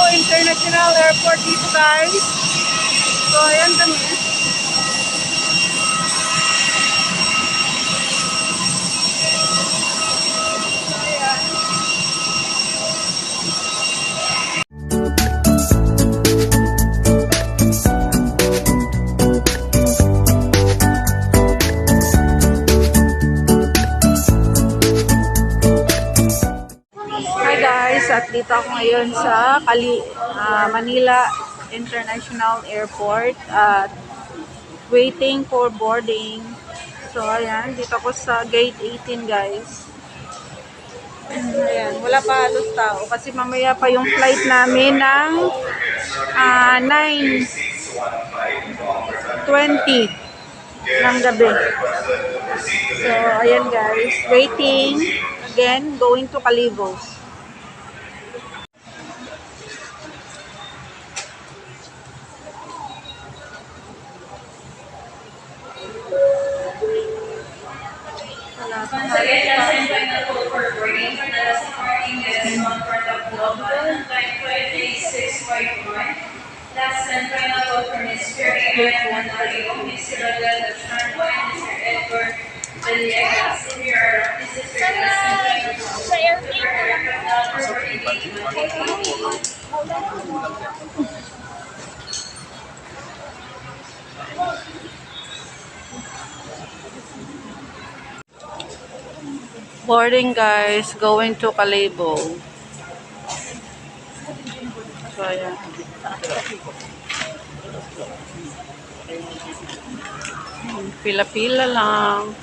Calibo International Airport dito guys. So ayan kami. At dito ako ngayon sa Manila International Airport at waiting for boarding. So ayan, dito ako sa gate 18 guys. Ayan, wala pa halos tao kasi mamaya pa yung flight namin ng 9:20 ng gabi. So ayan guys, waiting again, going to Calibo. Once again, just enjoy the code for boarding for the last parking. This is one for the global 958-651. Last and final code for Ms. Perry and Mario, Ms. Rodel, the front line, Mr. Edward Villegas. If you are, this is your last and final code for aircraft number 48. Boarding guys, going to Calibo. So ayan. Pila-pila lang.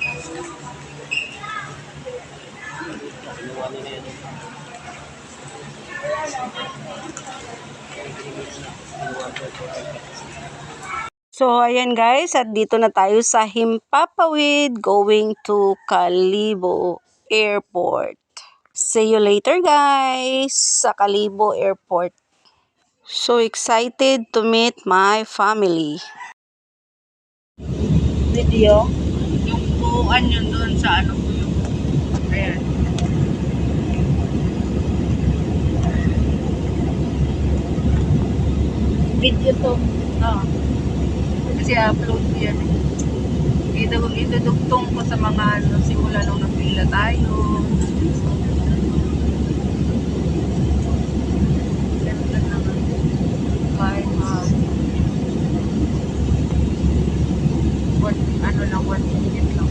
So ayan guys, at dito na tayo sa Himpapawid going to Calibo Airport. See you later guys sa Calibo Airport. So excited to meet my family. Video? Yung buuan yun doon sa ano ko yung ayan. Video to. Oh. Kasi upload ko yan. Idudugtong ko sa mga ano, simula nung napila tayo. Ganda naman. Kahit ano lang, 1 minute lang.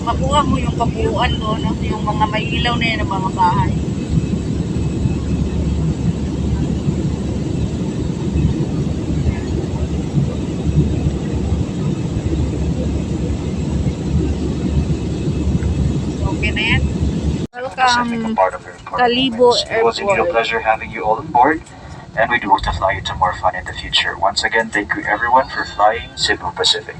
Makuha mo yung kabuuan doon, yung mga may ilaw na yan na mga bahay. Okay na yan. Welcome, Calibo Airport. It was indeed a pleasure having you all on board, and we do hope to fly you to more fun in the future. Once again, thank you everyone for flying Cebu Pacific.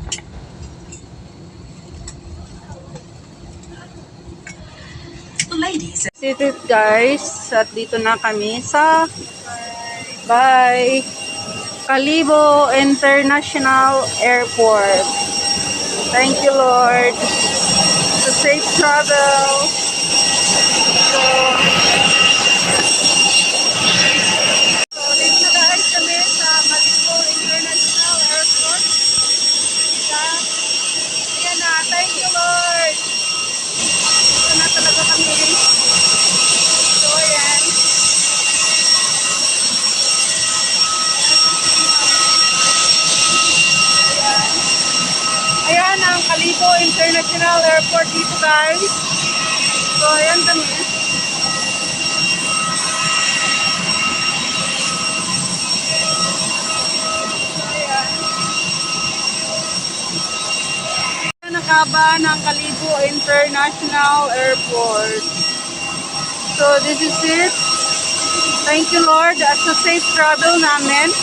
Ladies. Seated guys, at dito na kami sa Calibo International Airport. Thank you Lord. So safe travel. So dito na guys kami sa Calibo International Airport. Ayan na, thank you Lord. Dito na talaga kami. So ayan. Ayan ang Calibo International Airport dito guys. So ayan kami. Nakaba ng Calibo International Airport. So this is it. Thank you Lord at sa safe travel namin.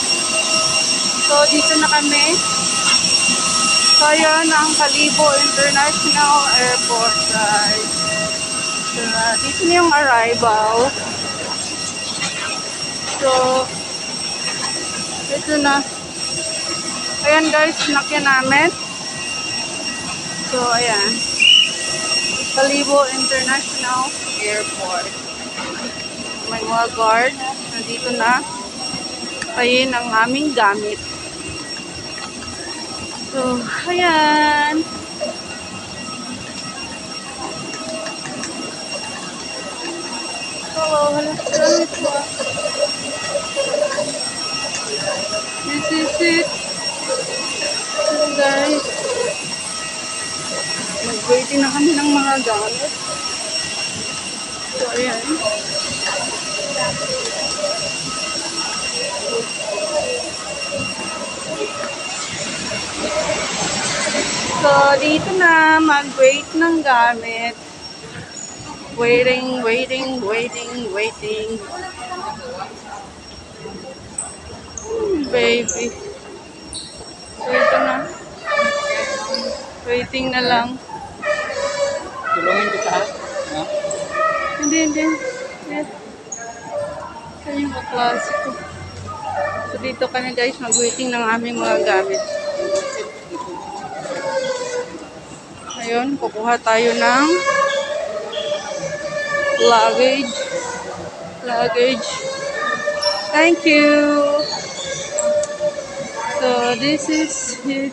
So dito na kami. So yan ang Calibo International Airport guys. So, dito na yung arrival. So, ito na. Ayan guys, sinakyan namin. So, ayan. Kalibo International Airport. May mga guard. Nandito na. Ayan ang aming gamit. So, ayan. Hello, hello. This is it. So, guys. Nag-waiting na kami ng mga gamit. So, ayan. So, dito na, mag-wait ng gamit. Waiting. Baby. So, ito na. Waiting na lang. Tulungin kita. Ha? Hindi. Yes. Ito yung kaklase ko. So, dito kami guys, mag-waiting ng aming mga gamit. Ayun, kukuha tayo ng luggage. Thank you. So, this is it.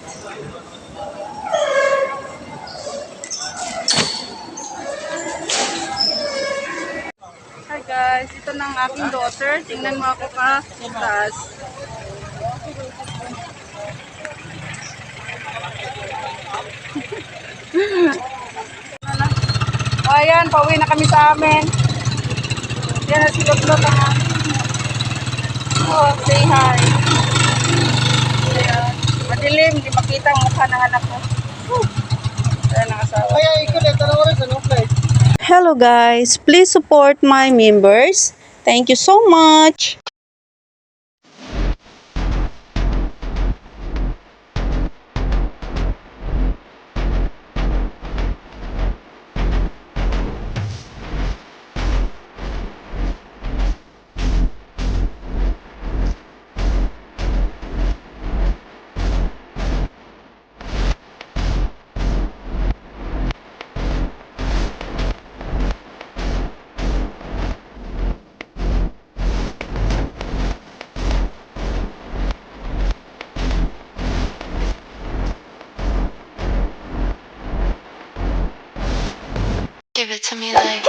Hi guys, ito na ang aking daughter. Tingnan mo ako ka-taas. Ayan, pauwi na kami sa amin. Yan na si Lotlot ang amin. Oh, say hi. Ayan. Madilim, hindi makita ang mukha ng anak ko. Ayan ang asawa. Hello guys, please support my members. Thank you so much. Give it to me like